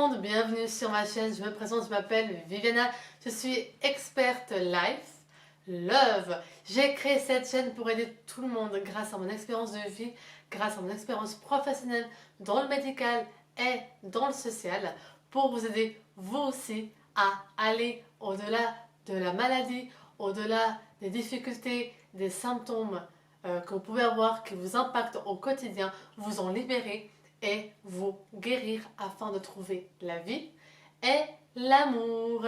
monde, bienvenue sur ma chaîne, je me présente, je m'appelle Viviana, je suis experte life, love. J'ai créé cette chaîne pour aider tout le monde grâce à mon expérience de vie, grâce à mon expérience professionnelle dans le médical et dans le social, pour vous aider vous aussi à aller au-delà de la maladie, au-delà des difficultés, des symptômes que vous pouvez avoir, qui vous impactent au quotidien, vous en libérer et vous guérir afin de trouver la vie et l'amour.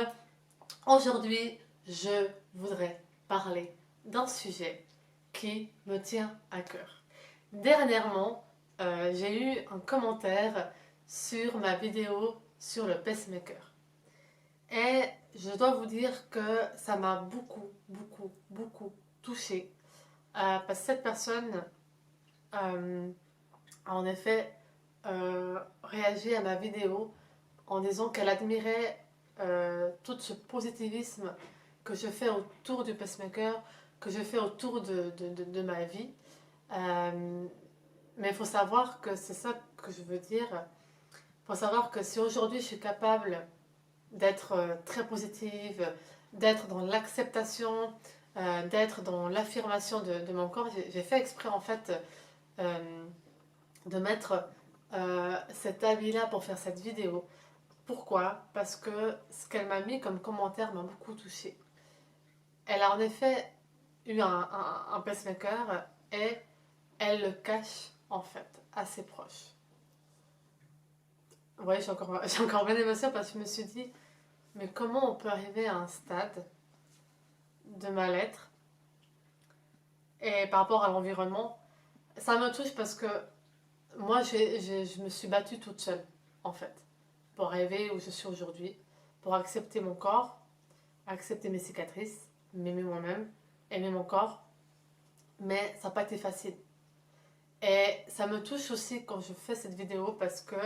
Aujourd'hui, je voudrais parler d'un sujet qui me tient à cœur. Dernièrement, j'ai eu un commentaire sur ma vidéo sur le pacemaker. Et je dois vous dire que ça m'a beaucoup touchée. Parce que cette personne a en effet réagi à ma vidéo en disant qu'elle admirait tout ce positivisme que je fais autour du pacemaker, que je fais autour de ma vie. Mais il faut savoir que c'est ça que je veux dire. Il faut savoir que si aujourd'hui je suis capable d'être très positive, d'être dans l'acceptation, d'être dans l'affirmation de mon corps, j'ai fait exprès en fait de mettre cet avis-là pour faire cette vidéo. Pourquoi? Parce que ce qu'elle m'a mis comme commentaire m'a beaucoup touchée. Elle a en effet eu un pacemaker et elle le cache en fait à ses proches. Vous voyez, j'ai encore bien d'émotion parce que je me suis dit, mais comment on peut arriver à un stade de mal-être et par rapport à l'environnement? Ça me touche parce que moi, je me suis battue toute seule, en fait, pour arriver où je suis aujourd'hui, pour accepter mon corps, accepter mes cicatrices, m'aimer moi-même, aimer mon corps. Mais ça n'a pas été facile. Et ça me touche aussi quand je fais cette vidéo parce que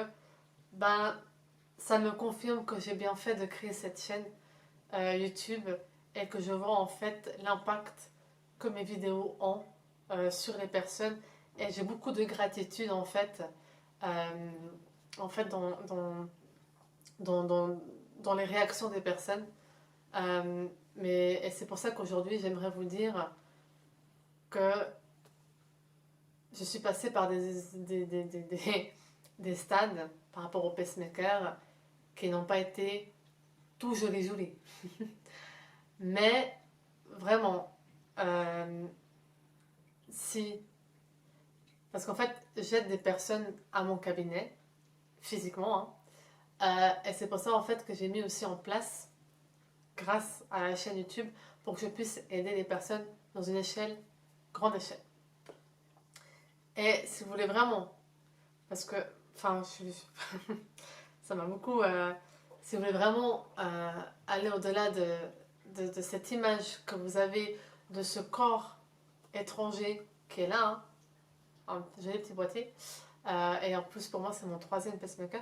ça me confirme que j'ai bien fait de créer cette chaîne YouTube et que je vois en fait l'impact que mes vidéos ont sur les personnes. Et j'ai beaucoup de gratitude en fait, dans les réactions des personnes. Et c'est pour ça qu'aujourd'hui j'aimerais vous dire que je suis passée par des stades par rapport au pacemaker qui n'ont pas été tout joli. Mais vraiment, si... Parce qu'en fait, j'aide des personnes à mon cabinet, physiquement, hein. Et c'est pour ça en fait que j'ai mis aussi en place, grâce à la chaîne YouTube, pour que je puisse aider les personnes dans une grande échelle. Et si vous voulez vraiment, parce que, ça m'a beaucoup... si vous voulez vraiment aller au-delà de cette image que vous avez de ce corps étranger qui est là, hein, un joli petit boîtier, et en plus pour moi c'est mon 3e pacemaker,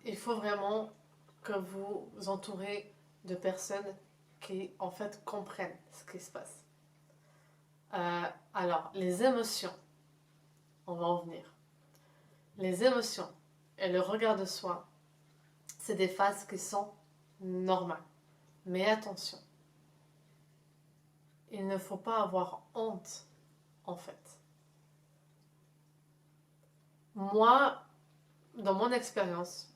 il faut vraiment que vous vous entourez de personnes qui en fait comprennent ce qui se passe. Alors, les émotions, on va en venir. Les émotions et le regard de soi, c'est des phases qui sont normales. Mais attention, il ne faut pas avoir honte, en fait. Moi, dans mon expérience,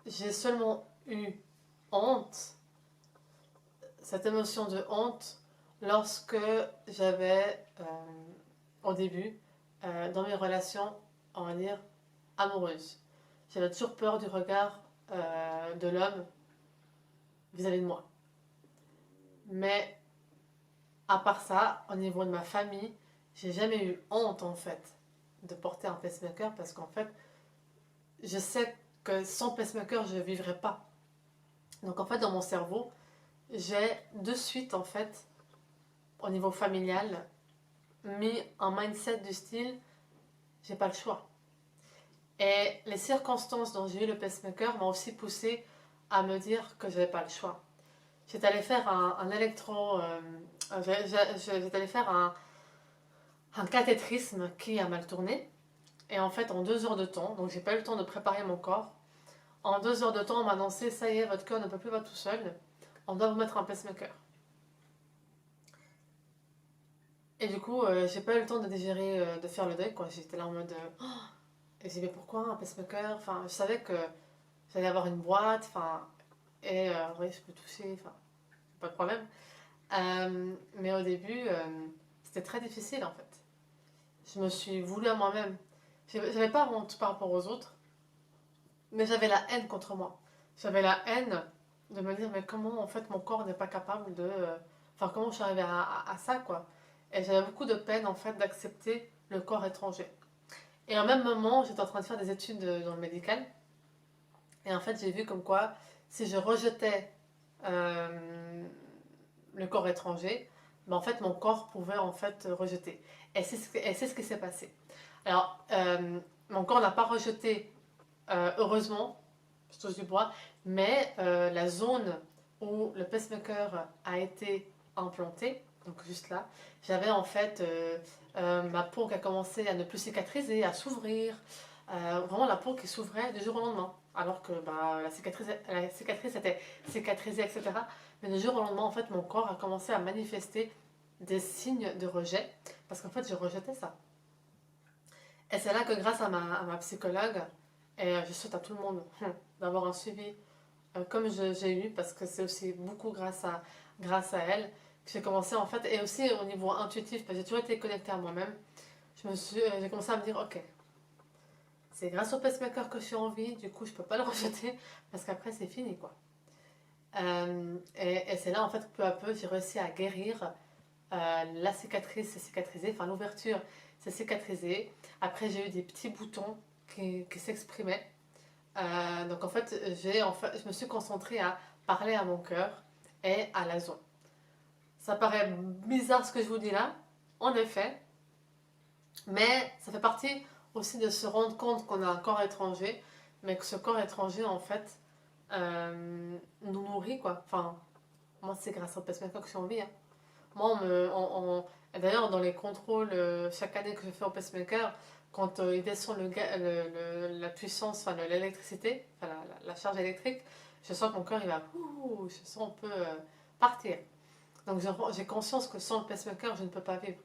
j'ai seulement eu honte, cette émotion de honte, lorsque j'avais, au début, dans mes relations, on va dire, amoureuses. J'avais toujours peur du regard de l'homme vis-à-vis de moi. Mais à part ça, au niveau de ma famille, j'ai jamais eu honte en fait de porter un pacemaker parce qu'en fait, je sais que sans pacemaker, je ne vivrais pas. Donc en fait, dans mon cerveau, j'ai de suite en fait, au niveau familial, mis un mindset du style, j'ai pas le choix. Et les circonstances dont j'ai eu le pacemaker m'ont aussi poussé à me dire que je n'avais pas le choix. J'étais allée faire un électro... j'étais allée faire un cathétrisme qui a mal tourné. Et en fait, en 2 heures de temps, donc j'ai pas eu le temps de préparer mon corps, En 2 heures de temps, on m'a annoncé, ça y est, votre cœur ne peut plus battre tout seul, on doit vous mettre un pacemaker. Et du coup, j'ai pas eu le temps de digérer, de faire le deuil, quoi. J'étais là en mode, oh. Et j'ai dit, mais pourquoi un pacemaker? Enfin, je savais que j'allais avoir une boîte, enfin, et oui, je peux toucher, enfin, pas de problème. Mais au début, c'était très difficile en fait. Je me suis voulu à moi-même. J'avais pas honte par rapport aux autres, mais j'avais la haine contre moi. J'avais la haine de me dire, mais comment en fait mon corps n'est pas capable de. Enfin, comment je suis arrivée à ça, quoi. Et j'avais beaucoup de peine en fait d'accepter le corps étranger. Et en même moment, j'étais en train de faire des études dans le médical. Et en fait, j'ai vu comme quoi, si je rejetais euh, le corps étranger, ben en fait, mon corps pouvait en fait rejeter. Et c'est ce qui s'est passé. Alors, mon corps n'a pas rejeté, heureusement, je touche du bois, mais la zone où le pacemaker a été implanté, donc juste là, j'avais en fait ma peau qui a commencé à ne plus cicatriser, à s'ouvrir, vraiment la peau qui s'ouvrait du jour au lendemain. Alors que bah, la cicatrice était cicatrisée, etc. Mais du jour au lendemain, en fait, mon corps a commencé à manifester des signes de rejet, parce qu'en fait, je rejetais ça. Et c'est là que grâce à ma psychologue, et je souhaite à tout le monde d'avoir un suivi comme j'ai eu, parce que c'est aussi beaucoup grâce à elle, que j'ai commencé en fait, et aussi au niveau intuitif, parce que j'ai toujours été connectée à moi-même, j'ai commencé à me dire, ok, c'est grâce au pacemaker que je suis en vie, du coup je peux pas le rejeter, parce qu'après c'est fini quoi. Et c'est là en fait peu à peu j'ai réussi à guérir. La cicatrice s'est cicatrisée, enfin l'ouverture s'est cicatrisée. Après j'ai eu des petits boutons qui s'exprimaient. Donc en fait, je me suis concentrée à parler à mon cœur et à la zone. Ça paraît bizarre ce que je vous dis là, en effet, mais ça fait partie aussi de se rendre compte qu'on a un corps étranger, mais que ce corps étranger en fait nous nourrit quoi. Enfin, moi c'est grâce au pacemaker que je suis en vie. Hein. Moi, d'ailleurs, dans les contrôles, chaque année que je fais au pacemaker, quand il descend la puissance, enfin l'électricité, enfin la charge électrique, je sens que mon cœur il va, ouh, je sens un peu partir. Donc j'ai conscience que sans le pacemaker, je ne peux pas vivre.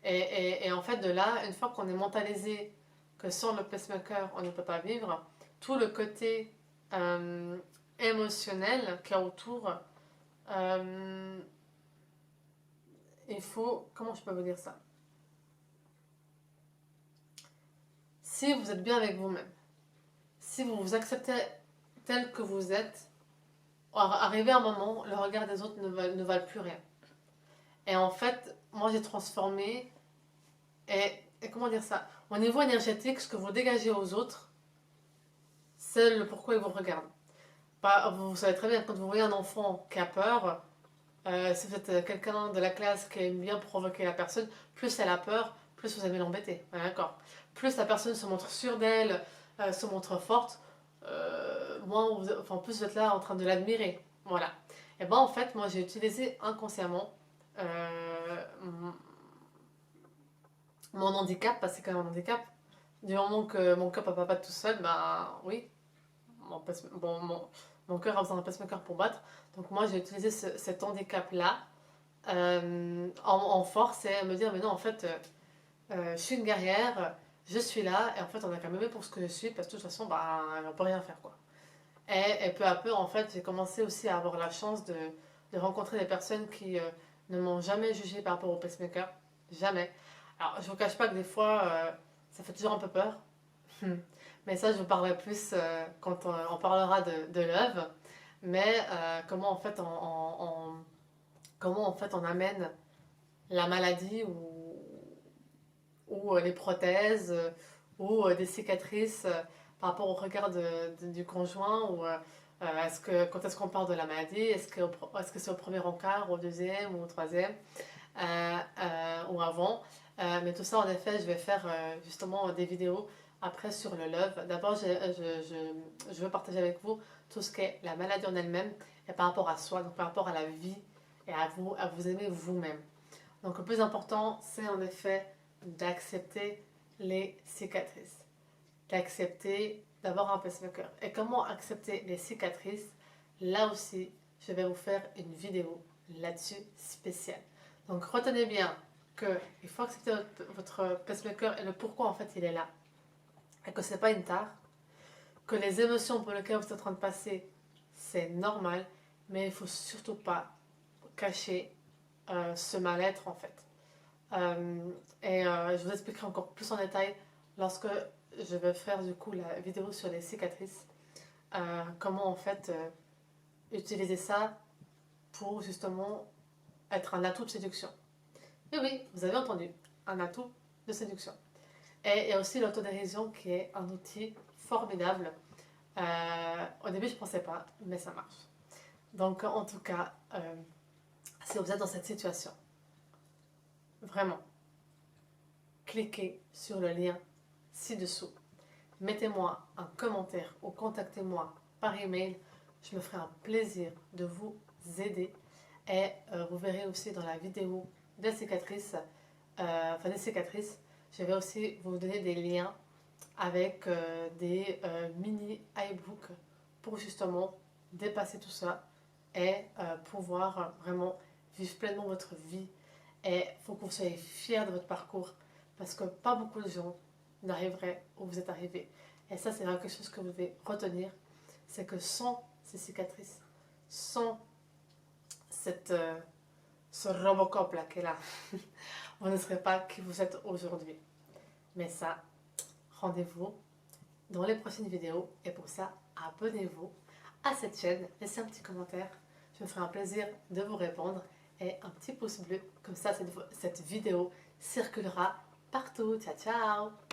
Et en fait, de là, une fois qu'on est mentalisé que sans le pacemaker, on ne peut pas vivre, tout le côté euh, émotionnel qu'il y a autour, euh, il faut, comment je peux vous dire ça? Si vous êtes bien avec vous-même, si vous vous acceptez tel que vous êtes, arrivé à un moment, le regard des autres ne valent plus rien. Et en fait, moi j'ai transformé, et comment dire ça? Au niveau énergétique, ce que vous dégagez aux autres, c'est le pourquoi ils vous regardent. Vous savez très bien, quand vous voyez un enfant qui a peur, si vous êtes quelqu'un de la classe qui aime bien provoquer la personne, plus elle a peur, plus vous allez l'embêter. Ouais, d'accord. Plus la personne se montre sûre d'elle, se montre forte, plus vous êtes là en train de l'admirer. Voilà. Et ben en fait, moi j'ai utilisé inconsciemment mon handicap, parce que c'est quand même un handicap. Du moment que mon cœur ne peut pas battre tout seul, ben oui, mon cœur a besoin d'un pacemaker pour battre. Donc moi j'ai utilisé cet handicap-là en force et à me dire mais non en fait je suis une guerrière, je suis là et en fait on a qu'à m'aimer pour ce que je suis parce que de toute façon bah, on peut rien faire quoi. Et peu à peu en fait j'ai commencé aussi à avoir la chance de rencontrer des personnes qui ne m'ont jamais jugé par rapport au pacemaker, jamais. Alors je vous cache pas que des fois ça fait toujours un peu peur, mais ça je vous parlerai plus quand on parlera de l'œuvre, mais comment en fait on amène la maladie ou les prothèses ou des cicatrices par rapport au regard du conjoint ou quand est-ce qu'on parle de la maladie, est-ce que c'est au premier encart, au deuxième ou au troisième ou avant. Mais tout ça en effet je vais faire justement des vidéos après sur le love. D'abord je veux partager avec vous tout ce qu'est la maladie en elle-même et par rapport à soi, donc par rapport à la vie et à vous aimer vous-même. Donc le plus important, c'est en effet d'accepter les cicatrices, d'accepter d'avoir un pacemaker. Et comment accepter les cicatrices, là aussi, je vais vous faire une vidéo là-dessus spéciale. Donc retenez bien qu'il faut accepter votre pacemaker et le pourquoi en fait il est là. Et que ce n'est pas une tare, que les émotions pour lesquelles vous êtes en train de passer, c'est normal, mais il ne faut surtout pas cacher ce mal-être en fait. Je vous expliquerai encore plus en détail lorsque je vais faire du coup la vidéo sur les cicatrices. Comment en fait utiliser ça pour justement être un atout de séduction. Et oui, vous avez entendu, un atout de séduction. Et il y a aussi l'autodérision qui est un outil formidable. Au début, je ne pensais pas, mais ça marche. Donc, en tout cas, si vous êtes dans cette situation, vraiment, cliquez sur le lien ci-dessous. Mettez-moi un commentaire ou contactez-moi par email. Je me ferai un plaisir de vous aider. Et vous verrez aussi dans la vidéo des cicatrices, je vais aussi vous donner des liens avec des mini e-books pour justement dépasser tout ça et pouvoir vraiment vivre pleinement votre vie. Et il faut que vous soyez fiers de votre parcours parce que pas beaucoup de gens n'arriveraient où vous êtes arrivé. Et ça, c'est quelque chose que vous devez retenir, c'est que sans ces cicatrices, sans ce Robocop là qui est là, vous ne serez pas qui vous êtes aujourd'hui. Mais ça, rendez-vous dans les prochaines vidéos. Et pour ça, abonnez-vous à cette chaîne, laissez un petit commentaire. Je me ferai un plaisir de vous répondre. Et un petit pouce bleu, comme ça cette vidéo circulera partout. Ciao, ciao!